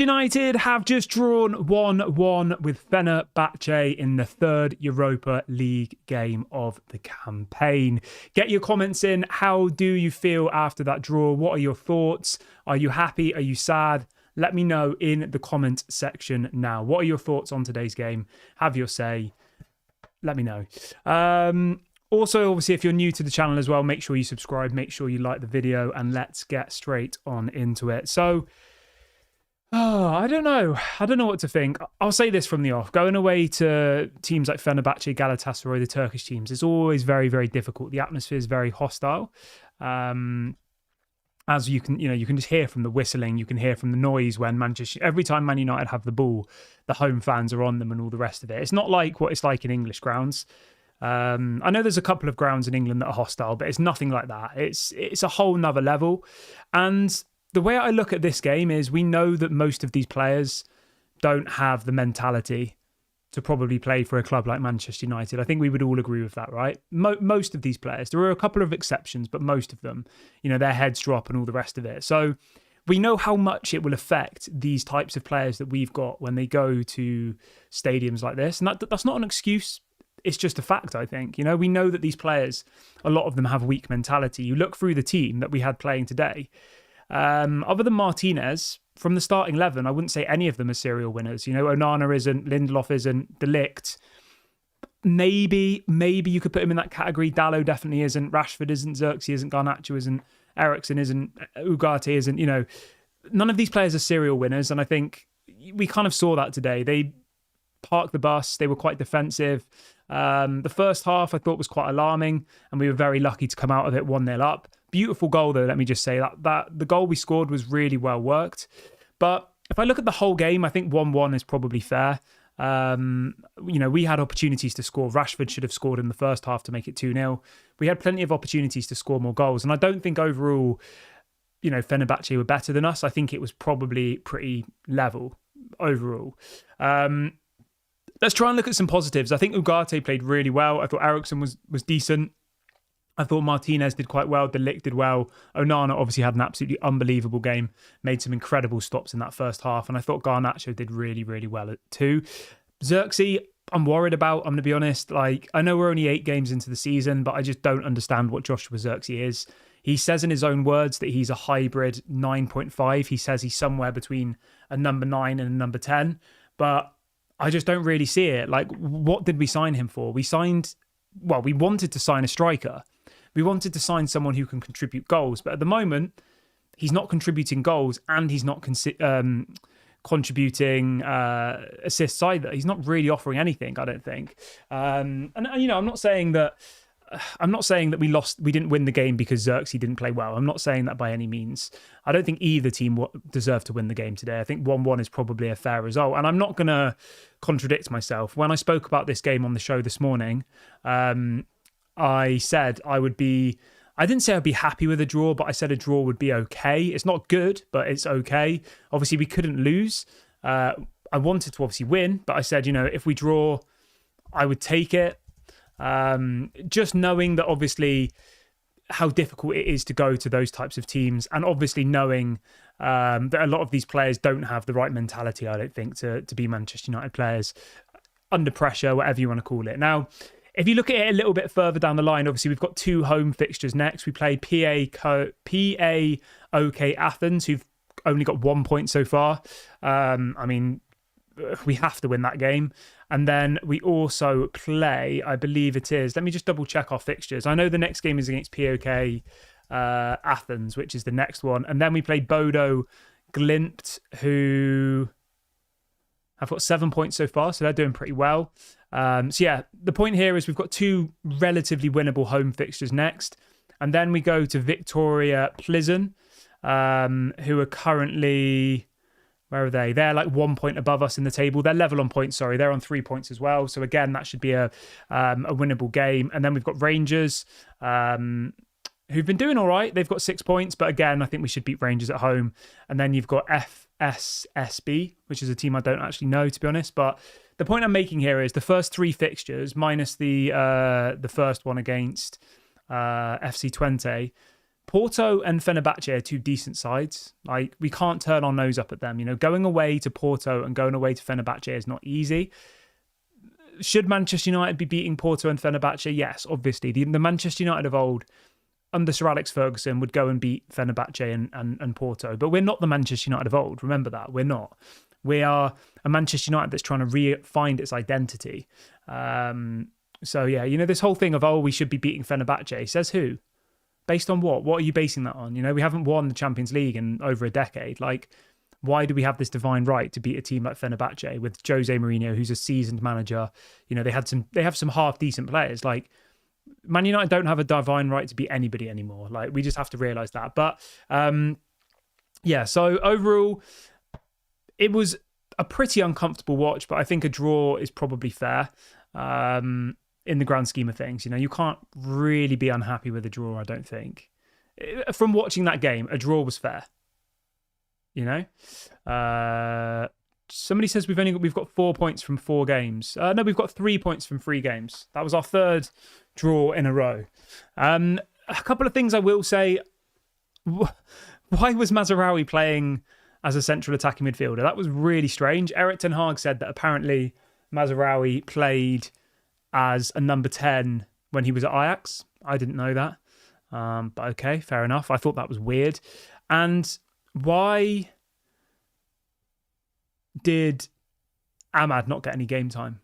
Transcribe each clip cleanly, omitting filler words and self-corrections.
United have just drawn 1-1 with Fenerbache in the third Europa League game of the campaign. Get your comments in. How do you feel after that draw? What are your thoughts? Are you happy? Are you sad? Let me know in the comment section now. What are your thoughts on today's game? Have your say. Let me know. Also, obviously, if you're new to the channel as well, make sure you subscribe, make sure you like the video, and let's get straight on into it. So, I don't know. I don't know what to think. I'll say this from the off. Going away to teams like Fenerbahce, Galatasaray, the Turkish teams, it's always very, very difficult. The atmosphere is very hostile. As you can just hear from the whistling, you can hear from the noise when every time Man United have the ball, the home fans are on them and all the rest of it. It's not like what it's like in English grounds. I know there's a couple of grounds in England that are hostile, but it's nothing like that. It's a whole nother level. And the way I look at this game is we know that most of these players don't have the mentality to probably play for a club like Manchester United. I think we would all agree with that, right? Most of these players. There are a couple of exceptions, but most of them, their heads drop and all the rest of it. So we know how much it will affect these types of players that we've got when they go to stadiums like this. And that's not an excuse. It's just a fact, I think. We know that these players, a lot of them have weak mentality. You look through the team that we had playing today. Other than Martinez, from the starting 11, I wouldn't say any of them are serial winners. Onana isn't, Lindelof isn't, De Ligt. Maybe you could put him in that category. Dalot definitely isn't. Rashford isn't. Xerxes isn't. Garnacho isn't. Eriksen isn't. Ugarte isn't. None of these players are serial winners, and I think we kind of saw that today. They parked the bus. They were quite defensive. The first half I thought was quite alarming, and we were very lucky to come out of it 1-0 up. Beautiful goal, though, let me just say. That the goal we scored was really well worked. But if I look at the whole game, I think 1-1 is probably fair. We had opportunities to score. Rashford should have scored in the first half to make it 2-0. We had plenty of opportunities to score more goals. And I don't think overall, Fenerbahce were better than us. I think it was probably pretty level overall. Let's try and look at some positives. I think Ugarte played really well. I thought Eriksen was decent. I thought Martinez did quite well. De Ligt did well. Onana obviously had an absolutely unbelievable game. Made some incredible stops in that first half. And I thought Garnacho did really, really well too. Xerxes, I'm worried about. I'm going to be honest. I know we're only 8 games into the season, but I just don't understand what Joshua Xerxes is. He says in his own words that he's a hybrid 9.5. He says he's somewhere between a number 9 and a number 10. But I just don't really see it. What did we sign him for? We wanted to sign a striker. We wanted to sign someone who can contribute goals. But at the moment, he's not contributing goals and he's not contributing assists either. He's not really offering anything, I don't think. I'm not saying that we didn't win the game because Xerxes didn't play well. I'm not saying that by any means. I don't think either team deserved to win the game today. I think 1-1 is probably a fair result. And I'm not going to contradict myself. When I spoke about this game on the show this morning, I said I didn't say I'd be happy with a draw, but I said a draw would be okay. It's not good, but it's okay. Obviously, we couldn't lose. I wanted to obviously win, but I said, if we draw, I would take it. Just knowing that obviously how difficult it is to go to those types of teams, and obviously knowing that a lot of these players don't have the right mentality, I don't think, to be Manchester United players under pressure, whatever you want to call it. Now, if you look at it a little bit further down the line, obviously we've got 2 home fixtures next. We play PAOK Athens, who've only got 1 point so far. We have to win that game. And then we also play, I believe it is, let me just double check our fixtures. I know the next game is against PAOK Athens, which is the next one. And then we play Bodo Glimt, who have got 7 points so far, so they're doing pretty well. The point here is we've got 2 relatively winnable home fixtures next. And then we go to Victoria Plizen, who are currently... Where are they? They're 1 point above us in the table. They're level on points, sorry. They're on 3 points as well. So again, that should be a winnable game. And then we've got Rangers, who've been doing all right. They've got 6 points. But again, I think we should beat Rangers at home. And then you've got FSSB, which is a team I don't actually know, to be honest. But the point I'm making here is the first 3 fixtures, minus the first one against FC Twente, Porto and Fenerbahce are two decent sides. Like, we can't turn our nose up at them. Going away to Porto and going away to Fenerbahce is not easy. Should Manchester United be beating Porto and Fenerbahce? Yes, obviously. The Manchester United of old, under Sir Alex Ferguson, would go and beat Fenerbahce and Porto. But we're not the Manchester United of old. Remember that. We're not. We are a Manchester United that's trying to find its identity. So, yeah, this whole thing of, we should be beating Fenerbahce. Says who? Based on what? What are you basing that on? We haven't won the Champions League in over a decade. Like, why do we have this divine right to beat a team like Fenerbahce with Jose Mourinho, who's a seasoned manager? They have some half decent players. Like, Man United don't have a divine right to beat anybody anymore. Like, we just have to realise that. But so overall, it was a pretty uncomfortable watch, but I think a draw is probably fair. In the grand scheme of things, you can't really be unhappy with a draw, I don't think. From watching that game, a draw was fair. Somebody says we've got 4 points from 4 games. No, we've got 3 points from 3 games. That was our third draw in a row. A couple of things I will say. Why was Mazraoui playing as a central attacking midfielder? That was really strange. Erik ten Hag said that apparently Mazraoui played as a number 10 when he was at Ajax. I didn't know that. But okay, fair enough. I thought that was weird. And why did Ahmad not get any game time?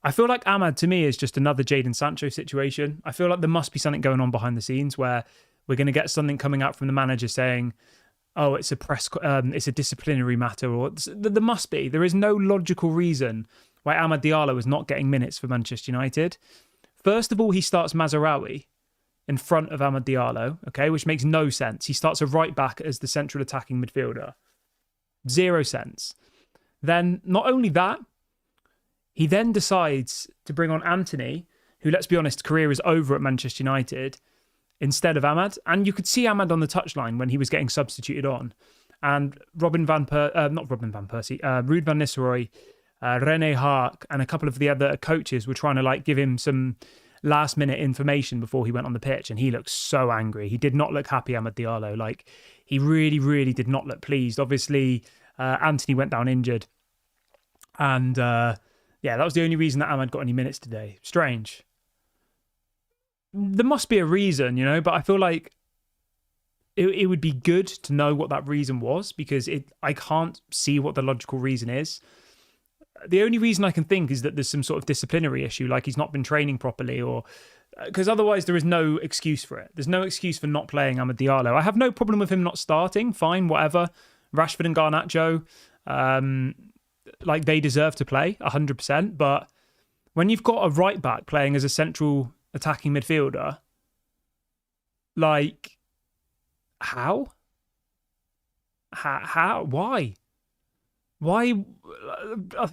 I feel like Ahmad, to me, is just another Jadon Sancho situation. I feel like there must be something going on behind the scenes where we're going to get something coming out from the manager saying, it's a disciplinary matter, or there must be. There is no logical reason why Amad Diallo is not getting minutes for Manchester United. First of all, he starts Mazraoui in front of Amad Diallo, okay, which makes no sense. He starts a right back as the central attacking midfielder. 0 sense. Then, not only that, he then decides to bring on Anthony, who, let's be honest, career is over at Manchester United, instead of Amad. And you could see Amad on the touchline when he was getting substituted on. And Ruud van Nistelrooy, Rene Haak, and a couple of the other coaches were trying to give him some last minute information before he went on the pitch, and he looked so angry. He did not look happy, Amad Diallo. He really, really did not look pleased. Obviously, Anthony went down injured, and that was the only reason that Amad got any minutes today. Strange. There must be a reason, but I feel like it would be good to know what that reason was, because I can't see what the logical reason is. The only reason I can think is that there's some sort of disciplinary issue, like he's not been training properly, or because otherwise there is no excuse for it. There's no excuse for not playing Amad Diallo. I have no problem with him not starting. Fine, whatever. Rashford and Garnacho, they deserve to play 100%. But when you've got a right back playing as a central attacking midfielder, how? Why? Why?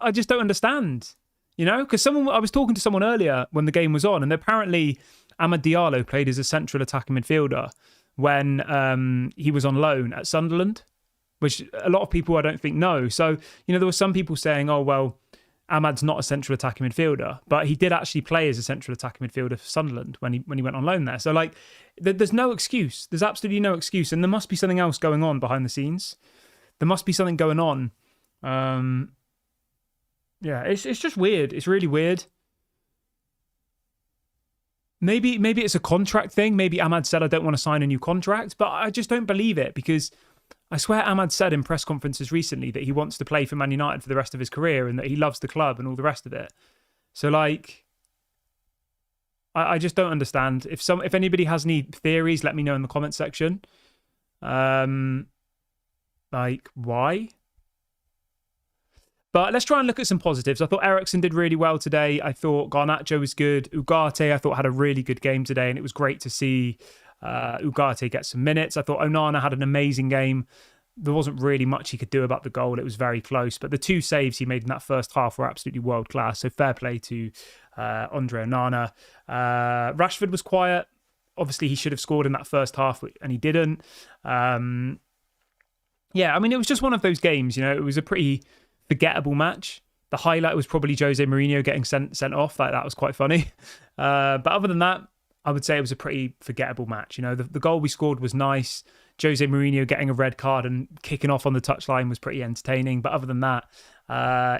I just don't understand, because I was talking to someone earlier when the game was on, and apparently Amad Diallo played as a central attacking midfielder when he was on loan at Sunderland, which a lot of people I don't think know. So, there were some people saying, oh, well, Amad's not a central attacking midfielder, but he did actually play as a central attacking midfielder for Sunderland when he went on loan there. So, there's no excuse. There's absolutely no excuse, and there must be something else going on behind the scenes. There must be something going on. It's just weird. It's really weird. Maybe it's a contract thing. Maybe Amad said, I don't want to sign a new contract, but I just don't believe it, because I swear Amad said in press conferences recently that he wants to play for Man United for the rest of his career and that he loves the club and all the rest of it. So I just don't understand. If anybody has any theories, let me know in the comment section. Why? But let's try and look at some positives. I thought Eriksen did really well today. I thought Garnacho was good. Ugarte, I thought, had a really good game today, and it was great to see Ugarte get some minutes. I thought Onana had an amazing game. There wasn't really much he could do about the goal. It was very close, but the 2 saves he made in that first half were absolutely world class. So fair play to Andre Onana. Rashford was quiet. Obviously, he should have scored in that first half, and he didn't. It was just one of those games. It was a pretty forgettable match. The highlight was probably Jose Mourinho getting sent off. That was quite funny. But other than that, I would say it was a pretty forgettable match. You know, the goal we scored was nice. Jose Mourinho getting a red card and kicking off on the touchline was pretty entertaining. But other than that,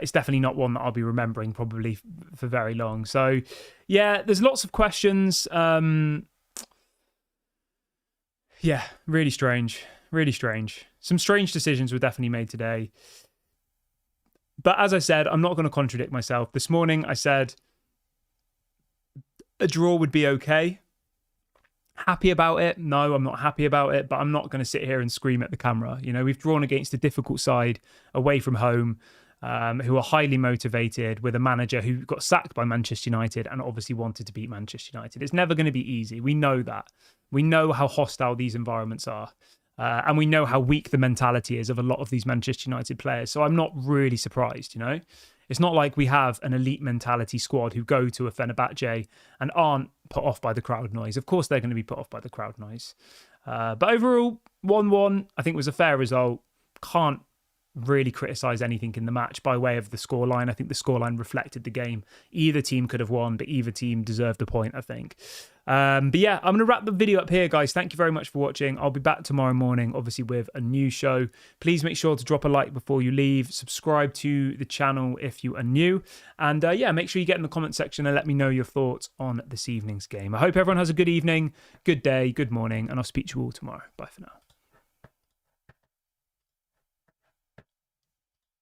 it's definitely not one that I'll be remembering probably for very long. So, yeah, there's lots of questions. Yeah, really strange. Really strange. Some strange decisions were definitely made today. But as I said, I'm not going to contradict myself. This morning I said a draw would be okay. Happy about it? No, I'm not happy about it, but I'm not going to sit here and scream at the camera. You know, we've drawn against a difficult side away from home, who are highly motivated, with a manager who got sacked by Manchester United and obviously wanted to beat Manchester United. It's never going to be easy. We know that. We know how hostile these environments are. And we know how weak the mentality is of a lot of these Manchester United players. So I'm not really surprised, you know. It's not like we have an elite mentality squad who go to a Fenerbache and aren't put off by the crowd noise. Of course, they're going to be put off by the crowd noise. But overall, 1-1, I think was a fair result. Can't really criticise anything in the match by way of the scoreline. I think the scoreline reflected the game. Either team could have won, but either team deserved a point, I think. But yeah, I'm going to wrap the video up here, guys. Thank you very much for watching. I'll be back tomorrow morning, obviously, with a new show. Please make sure to drop a like before you leave. Subscribe to the channel if you are new. And yeah, make sure you get in the comment section and let me know your thoughts on this evening's game. I hope everyone has a good evening, good day, good morning, and I'll speak to you all tomorrow. Bye for now.